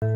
Des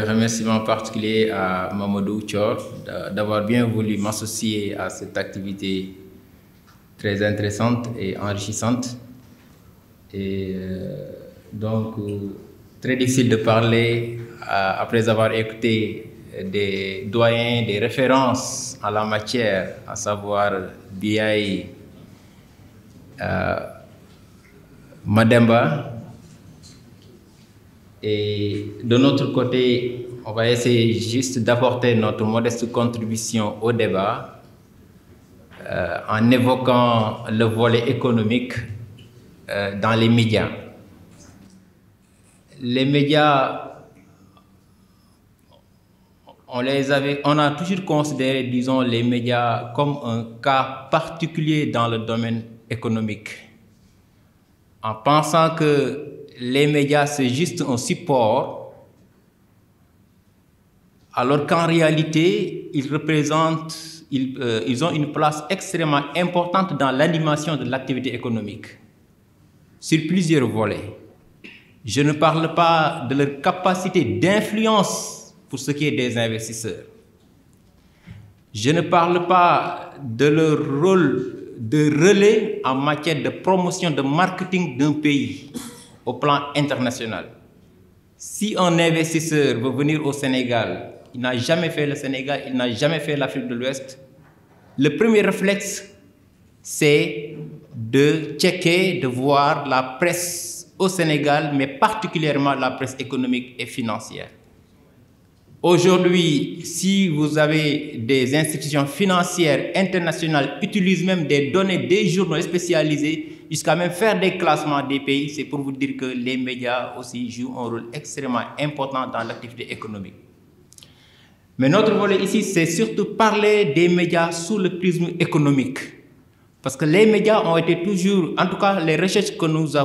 remerciements particuliers à Mamadou Thior d'avoir bien voulu m'associer à cette activité très intéressante et enrichissante. Et donc, très difficile de parler après avoir écouté des doyens, des références en la matière, à savoir Biaye, Mademba. Et de notre côté, on va essayer juste d'apporter notre modeste contribution au débat en évoquant le volet économique dans les médias. Les médias, on a toujours considéré, disons, les médias comme un cas particulier dans le domaine économique, en pensant que les médias, c'est juste un support, alors qu'en réalité, ils ont une place extrêmement importante dans l'animation de l'activité économique, sur plusieurs volets. Je ne parle pas de leur capacité d'influence pour ce qui est des investisseurs. Je ne parle pas de leur rôle de relais en matière de promotion, de marketing d'un pays au plan international. Si un investisseur veut venir au Sénégal, il n'a jamais fait le Sénégal, il n'a jamais fait l'Afrique de l'Ouest, le premier réflexe, c'est de checker, de voir la presse au Sénégal, mais particulièrement la presse économique et financière. Aujourd'hui, si vous avez des institutions financières internationales utilisent même des données des journaux spécialisés jusqu'à même faire des classements des pays, c'est pour vous dire que les médias aussi jouent un rôle extrêmement important dans l'activité économique. Mais notre volet ici, c'est surtout parler des médias sous le prisme économique. Parce que les médias ont été toujours, en tout cas les recherches que nous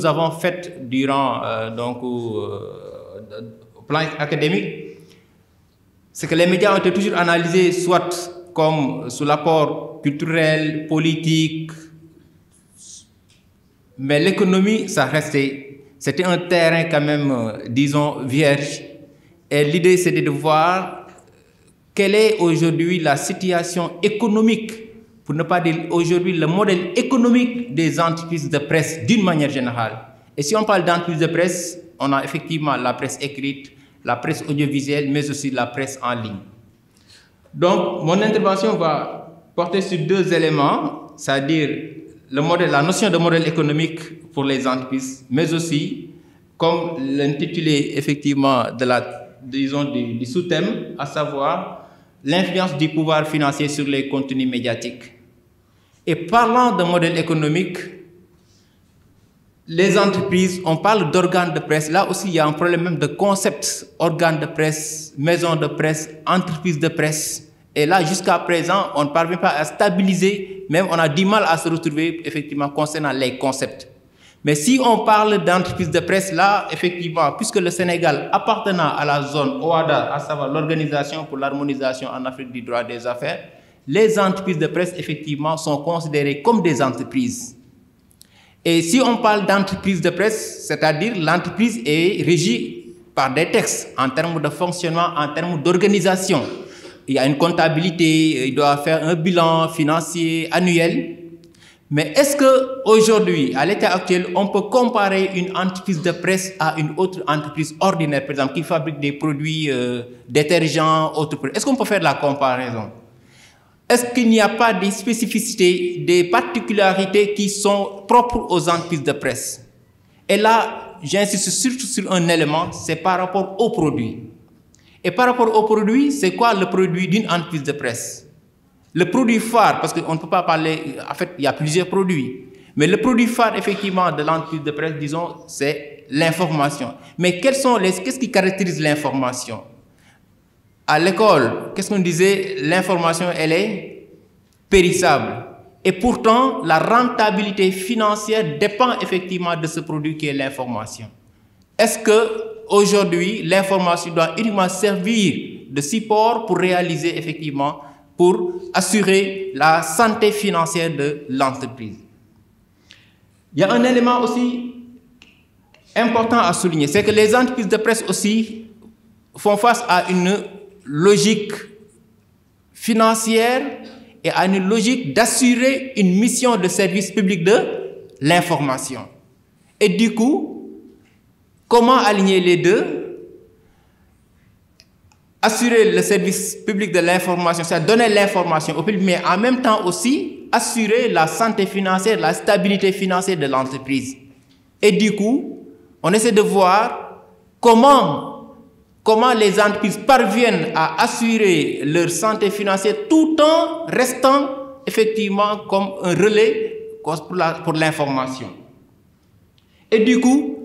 avons faites durant au plan académique, c'est que les médias ont été toujours analysés soit comme sous l'apport culturel, politique, mais l'économie, ça restait, c'était un terrain quand même, disons, vierge. Et l'idée, c'était de voir quelle est aujourd'hui la situation économique, pour ne pas dire aujourd'hui le modèle économique des entreprises de presse d'une manière générale. Et si on parle d'entreprises de presse, on a effectivement la presse écrite, la presse audiovisuelle, mais aussi la presse en ligne. Donc, mon intervention va porter sur deux éléments, c'est-à-dire la notion de modèle économique pour les entreprises, mais aussi, comme l'intitulé effectivement du sous-thème, à savoir l'influence du pouvoir financier sur les contenus médiatiques. Et parlant de modèle économique, les entreprises, on parle d'organes de presse. Là aussi, il y a un problème même de concept, organes de presse, maison de presse, entreprise de presse. Et là, jusqu'à présent, on ne parvient pas à stabiliser, même on a du mal à se retrouver effectivement concernant les concepts. Mais si on parle d'entreprise de presse, là, effectivement, puisque le Sénégal appartenant à la zone OHADA, à savoir l'Organisation pour l'harmonisation en Afrique du droit des affaires, les entreprises de presse, effectivement, sont considérées comme des entreprises. Et si on parle d'entreprise de presse, c'est-à-dire l'entreprise est régie par des textes en termes de fonctionnement, en termes d'organisation. Il y a une comptabilité, il doit faire un bilan financier annuel. Mais est-ce qu'aujourd'hui, à l'état actuel, on peut comparer une entreprise de presse à une autre entreprise ordinaire, par exemple, qui fabrique des produits détergents, autres produits? Est-ce qu'on peut faire la comparaison? Est-ce qu'il n'y a pas des spécificités, des particularités qui sont propres aux entreprises de presse? Et là, j'insiste surtout sur un élément, c'est par rapport aux produits. Et par rapport aux produits, c'est quoi le produit d'une entreprise de presse? Le produit phare, parce qu'on ne peut pas parler, en fait, il y a plusieurs produits. Mais le produit phare, effectivement, de l'entreprise de presse, disons, c'est l'information. Mais qu'est-ce qui caractérise l'information? À l'école, qu'est-ce qu'on disait? L'information, elle est périssable. Et pourtant, la rentabilité financière dépend effectivement de ce produit qui est l'information. Est-ce qu'aujourd'hui, l'information doit uniquement servir de support pour réaliser effectivement, pour assurer la santé financière de l'entreprise? Il y a un élément aussi important à souligner, c'est que les entreprises de presse aussi font face à une logique financière et à une logique d'assurer une mission de service public de l'information. Et du coup, comment aligner les deux? Assurer le service public de l'information, c'est donner l'information au public, mais en même temps aussi assurer la santé financière, la stabilité financière de l'entreprise. Et du coup, on essaie de voir comment les entreprises parviennent à assurer leur santé financière tout en restant effectivement comme un relais pour l'information. Et du coup,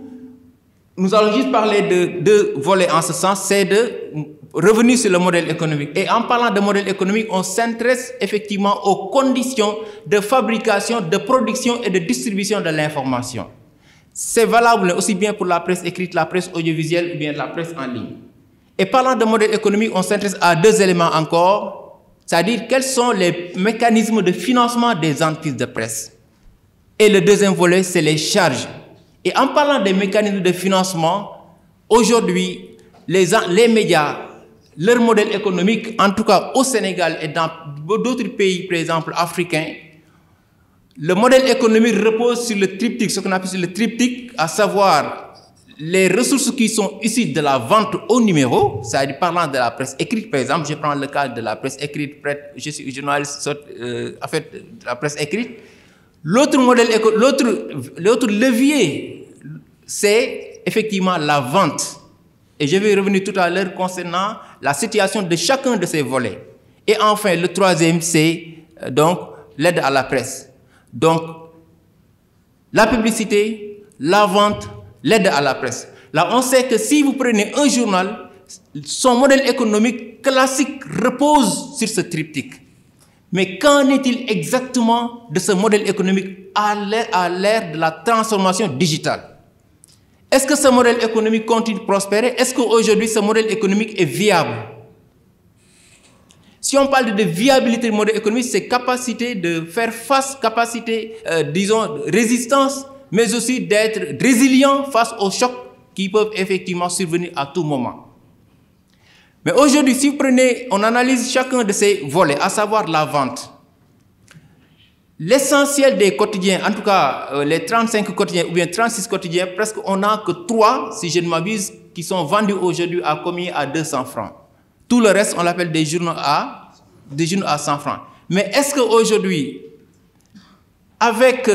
nous allons juste parler de deux volets en ce sens, c'est de revenir sur le modèle économique. Et en parlant de modèle économique, on s'intéresse effectivement aux conditions de fabrication, de production et de distribution de l'information. C'est valable aussi bien pour la presse écrite, la presse audiovisuelle ou bien la presse en ligne. Et parlant de modèle économique, on s'intéresse à deux éléments encore, c'est-à-dire quels sont les mécanismes de financement des entreprises de presse. Et le deuxième volet, c'est les charges. Et en parlant des mécanismes de financement, aujourd'hui, les médias, leur modèle économique, en tout cas au Sénégal et dans d'autres pays, par exemple africains, le modèle économique repose sur le triptyque, ce qu'on appelle le triptyque, à savoir les ressources qui sont issues de la vente au numéro, c'est-à-dire parlant de la presse écrite, par exemple, je prends le cas de la presse écrite, je suis journaliste, en fait, de la presse écrite. L'autre levier, c'est effectivement la vente. Et je vais revenir tout à l'heure concernant la situation de chacun de ces volets. Et enfin, le troisième, c'est donc l'aide à la presse. Donc, la publicité, la vente, l'aide à la presse. Là, on sait que si vous prenez un journal, son modèle économique classique repose sur ce triptyque. Mais qu'en est-il exactement de ce modèle économique à l'ère de la transformation digitale? Est-ce que ce modèle économique continue de prospérer? Est-ce qu'aujourd'hui, ce modèle économique est viable? Si on parle de viabilité du modèle économique, c'est capacité de faire face, capacité, disons, résistance, mais aussi d'être résilient face aux chocs qui peuvent effectivement survenir à tout moment. Mais aujourd'hui, si vous prenez, on analyse chacun de ces volets, à savoir la vente. L'essentiel des quotidiens, en tout cas les 35 quotidiens ou bien 36 quotidiens, presque on n'a que 3, si je ne m'abuse, qui sont vendus aujourd'hui à combien? À 200 francs. Tout le reste, on l'appelle des journaux à 100 francs. Mais est-ce qu'aujourd'hui, avec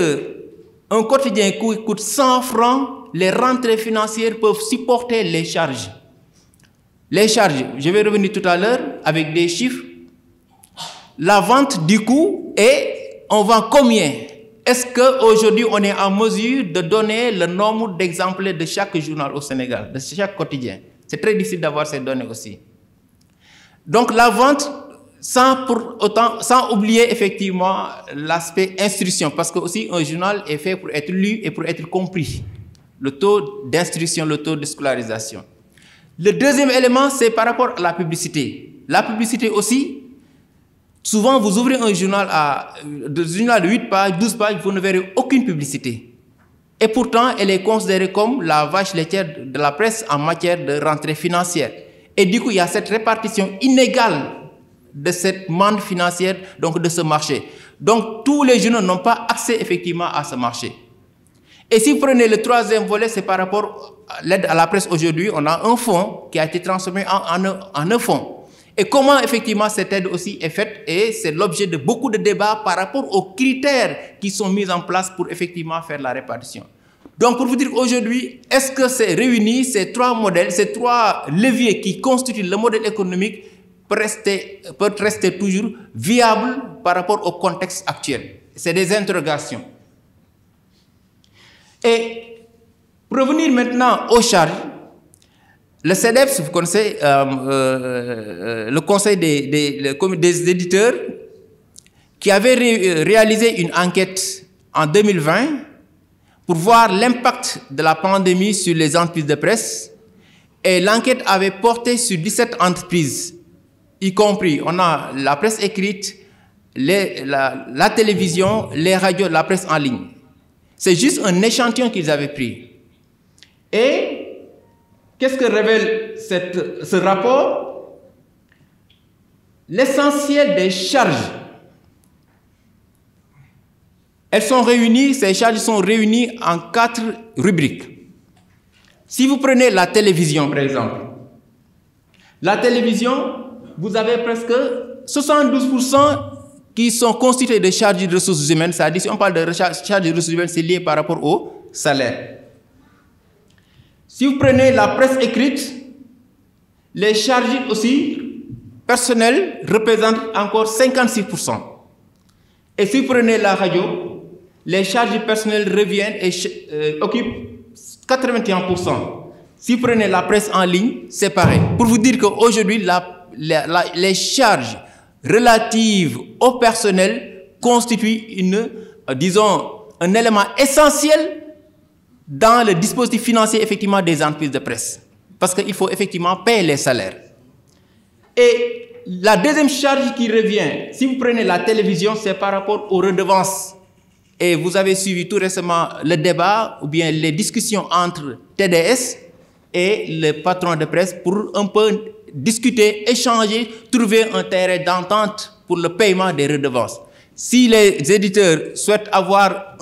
un quotidien qui coûte 100 francs, les rentrées financières peuvent supporter les charges? Les charges, je vais revenir tout à l'heure avec des chiffres. La vente du coup est, on vend combien? Est-ce qu'aujourd'hui on est en mesure de donner le nombre d'exemplaires de chaque journal au Sénégal, de chaque quotidien? C'est très difficile d'avoir ces données aussi. Donc la vente, sans oublier effectivement l'aspect instruction, parce que aussi un journal est fait pour être lu et pour être compris. Le taux d'instruction, le taux de scolarisation. Le deuxième élément, c'est par rapport à la publicité. La publicité aussi, souvent vous ouvrez un journal de 8 pages, 12 pages, vous ne verrez aucune publicité. Et pourtant, elle est considérée comme la vache laitière de la presse en matière de rentrée financière. Et du coup, il y a cette répartition inégale de cette manne financière, donc de ce marché. Donc, tous les journaux n'ont pas accès effectivement à ce marché. Et si vous prenez le troisième volet, c'est par rapport à l'aide à la presse aujourd'hui, on a un fonds qui a été transformé en un fonds. Et comment effectivement cette aide aussi est faite, et c'est l'objet de beaucoup de débats par rapport aux critères qui sont mis en place pour effectivement faire la répartition. Donc pour vous dire qu'aujourd'hui, est-ce que c'est réuni ces trois modèles, ces trois leviers qui constituent le modèle économique peuvent rester toujours viables par rapport au contexte actuel? C'est des interrogations. Et pour revenir maintenant aux charges, le CEDEPS, vous connaissez, le conseil des éditeurs, qui avait réalisé une enquête en 2020 pour voir l'impact de la pandémie sur les entreprises de presse. Et l'enquête avait porté sur 17 entreprises, y compris, on a la presse écrite, la télévision, les radios, la presse en ligne. C'est juste un échantillon qu'ils avaient pris. Et qu'est-ce que révèle ce rapport? L'essentiel des charges, ces charges sont réunies en 4 rubriques. Si vous prenez la télévision, par exemple, la télévision, vous avez presque 72% qui sont constitués de charges de ressources humaines. C'est-à-dire, si on parle de charges de ressources humaines, c'est lié par rapport au salaire. Si vous prenez la presse écrite, les charges aussi personnelles représentent encore 56%. Et si vous prenez la radio, les charges personnelles reviennent et occupent 81%. Si vous prenez la presse en ligne, c'est pareil. Pour vous dire qu'aujourd'hui, les charges relatives au personnel constituent un élément essentiel dans le dispositif financier effectivement des entreprises de presse. Parce qu'il faut effectivement payer les salaires. Et la deuxième charge qui revient, si vous prenez la télévision, c'est par rapport aux redevances. Et vous avez suivi tout récemment le débat ou bien les discussions entre TDS et le patron de presse pour un peu discuter, échanger, trouver un terrain d'entente pour le paiement des redevances. Si les éditeurs souhaitent avoir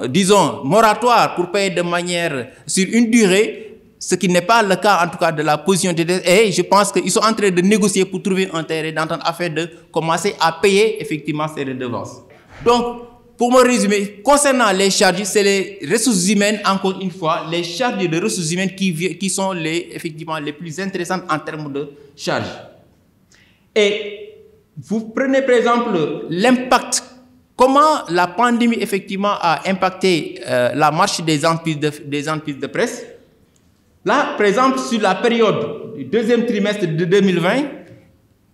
disons, moratoire pour payer de manière sur une durée, ce qui n'est pas le cas en tout cas de la position de TDS, et je pense qu'ils sont en train de négocier pour trouver un terrain d'entente afin de commencer à payer effectivement ces redevances. Donc, pour me résumer, concernant les charges, c'est les ressources humaines, encore une fois, les charges de ressources humaines qui sont effectivement les plus intéressantes en termes de charges. Et vous prenez par exemple l'impact, comment la pandémie effectivement a impacté la marche des entreprises de presse. Là, par exemple, sur la période du deuxième trimestre de 2020,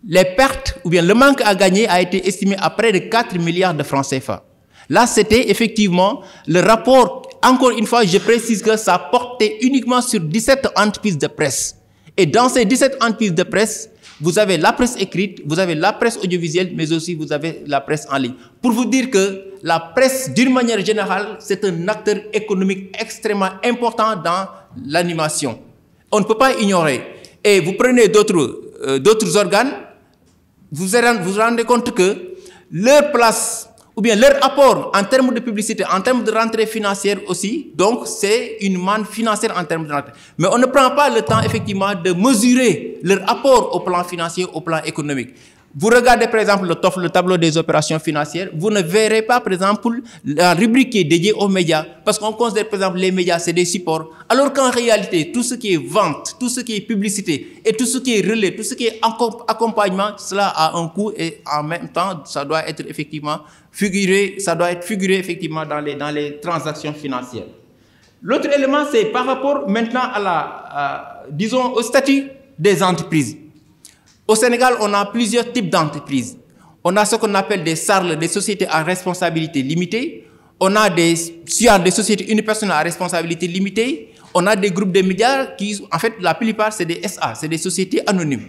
les pertes ou bien le manque à gagner a été estimé à près de 4 milliards de francs CFA. Là, c'était effectivement le rapport. Encore une fois, je précise que ça portait uniquement sur 17 entreprises de presse. Et dans ces 17 entreprises de presse, vous avez la presse écrite, vous avez la presse audiovisuelle, mais aussi vous avez la presse en ligne. Pour vous dire que la presse, d'une manière générale, c'est un acteur économique extrêmement important dans l'animation. On ne peut pas ignorer. Et vous prenez d'autres organes, vous vous rendez compte que leur place ou bien leur apport en termes de publicité, en termes de rentrée financière aussi, donc c'est une manne financière en termes de rentrée. Mais on ne prend pas le temps effectivement de mesurer leur apport au plan financier, au plan économique. Vous regardez par exemple le TOF, le tableau des opérations financières, vous ne verrez pas par exemple la rubrique qui est dédiée aux médias, parce qu'on considère par exemple les médias c'est des supports, alors qu'en réalité tout ce qui est vente, tout ce qui est publicité et tout ce qui est relais, tout ce qui est accompagnement, cela a un coût et en même temps ça doit être effectivement figuré effectivement dans les transactions financières. L'autre élément c'est par rapport maintenant disons au statut des entreprises. Au Sénégal, on a plusieurs types d'entreprises. On a ce qu'on appelle des SARL, des sociétés à responsabilité limitée. On a des SUAR, des sociétés unipersonnelles à responsabilité limitée. On a des groupes de médias qui, en fait, la plupart, c'est des SA, c'est des sociétés anonymes.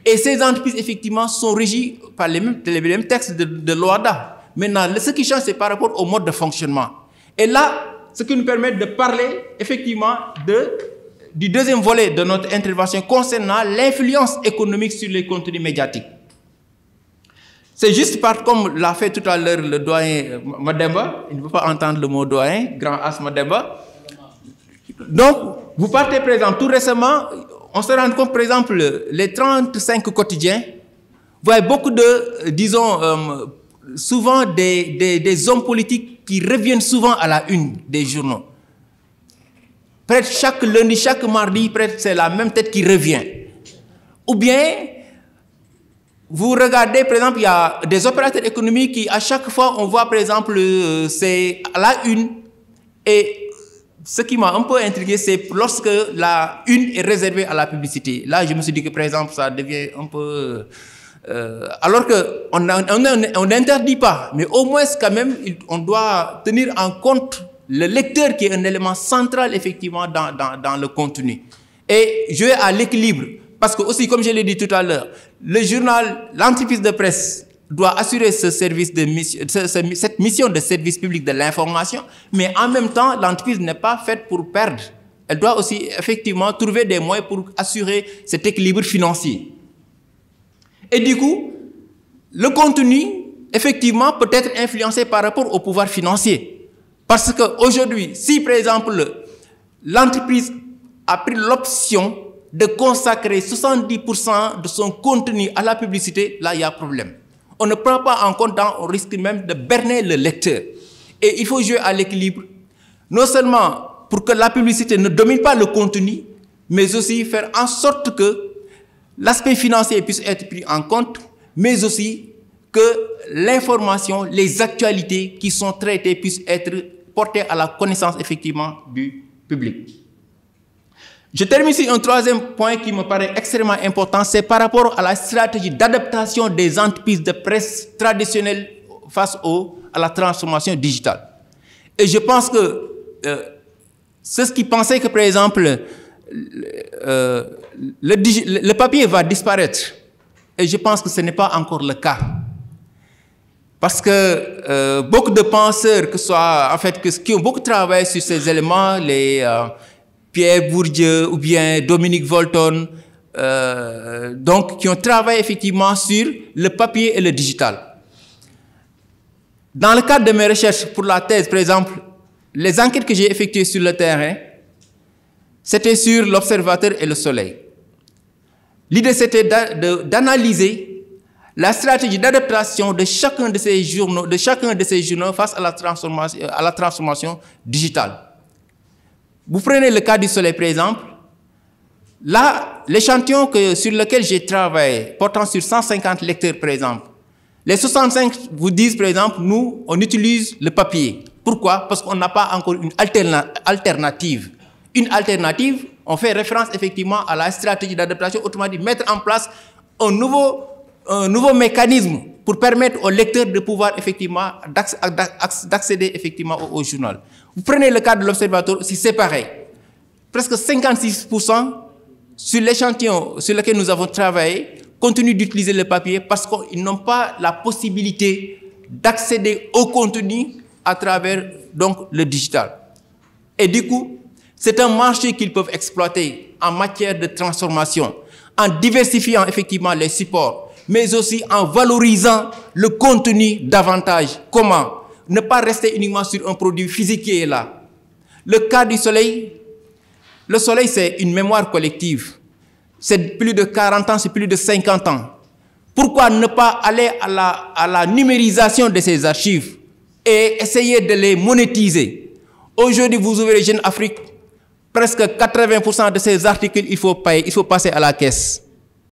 Et ces entreprises, effectivement, sont régies par les mêmes textes de l'OHADA. Maintenant, ce qui change, c'est par rapport au mode de fonctionnement. Et là, ce qui nous permet de parler, effectivement, du deuxième volet de notre intervention concernant l'influence économique sur les contenus médiatiques. C'est juste comme l'a fait tout à l'heure le doyen Mademba, il ne veut pas entendre le mot doyen, grand as Mademba. Donc, vous partez par exemple, tout récemment, on se rend compte par exemple, les 35 quotidiens, vous voyez beaucoup de, disons, souvent des hommes politiques qui reviennent souvent à la une des journaux. Presque chaque lundi, chaque mardi, c'est la même tête qui revient. Ou bien, vous regardez, par exemple, il y a des opérateurs économiques qui, à chaque fois, on voit, par exemple, c'est à la une. Et ce qui m'a un peu intrigué, c'est lorsque la une est réservée à la publicité. Là, je me suis dit que, par exemple, ça devient un peu... alors qu'on n'interdit pas, mais au moins, quand même, on doit tenir en compte le lecteur qui est un élément central effectivement dans le contenu. Et jouer à l'équilibre. Parce que aussi, comme je l'ai dit tout à l'heure, le journal, l'entreprise de presse doit assurer ce service de mission, cette mission de service public de l'information, mais en même temps, l'entreprise n'est pas faite pour perdre. Elle doit aussi effectivement trouver des moyens pour assurer cet équilibre financier. Et du coup, le contenu, effectivement, peut être influencé par rapport au pouvoir financier. Parce qu'aujourd'hui, si par exemple, l'entreprise a pris l'option de consacrer 70% de son contenu à la publicité, là, il y a problème. On ne prend pas en compte, on risque même de berner le lecteur. Et il faut jouer à l'équilibre, non seulement pour que la publicité ne domine pas le contenu, mais aussi faire en sorte que l'aspect financier puisse être pris en compte, mais aussi que l'information, les actualités qui sont traitées puissent être portées à la connaissance effectivement du public. Je termine sur un troisième point qui me paraît extrêmement important, c'est par rapport à la stratégie d'adaptation des entreprises de presse traditionnelles face à la transformation digitale. Et je pense que ceux qui pensaient que, par exemple, le papier va disparaître, et je pense que ce n'est pas encore le cas. Parce que beaucoup de penseurs, qui ont beaucoup travaillé sur ces éléments, les Pierre Bourdieu ou bien Dominique Volton, donc qui ont travaillé effectivement sur le papier et le digital. Dans le cadre de mes recherches pour la thèse, par exemple, les enquêtes que j'ai effectuées sur le terrain, c'était sur l'Observateur et le Soleil. L'idée, c'était d'analyser la stratégie d'adaptation de chacun de ces journaux, face à la transformation digitale. Vous prenez le cas du Soleil, par exemple. Là, l'échantillon sur lequel j'ai travaillé, portant sur 150 lecteurs, par exemple, les 65 vous disent, par exemple, nous, on utilise le papier. Pourquoi? Parce qu'on n'a pas encore une alternative. Une alternative, on fait référence effectivement à la stratégie d'adaptation, autrement dit, mettre en place un nouveau mécanisme pour permettre aux lecteurs de pouvoir effectivement d'accéder effectivement au journal. Vous prenez le cas de l'Observateur, c'est pareil. Presque 56% sur l'échantillon sur lequel nous avons travaillé continuent d'utiliser le papier parce qu'ils n'ont pas la possibilité d'accéder au contenu à travers donc le digital. Et du coup, c'est un marché qu'ils peuvent exploiter en matière de transformation, en diversifiant effectivement les supports, mais aussi en valorisant le contenu davantage. Comment? Ne pas rester uniquement sur un produit physique qui est là. Le cas du Soleil, le Soleil, c'est une mémoire collective. C'est plus de 40 ans, c'est plus de 50 ans. Pourquoi ne pas aller à la numérisation de ces archives et essayer de les monétiser? Aujourd'hui, vous ouvrez Jeune Afrique, presque 80% de ces articles, il faut passer à la caisse.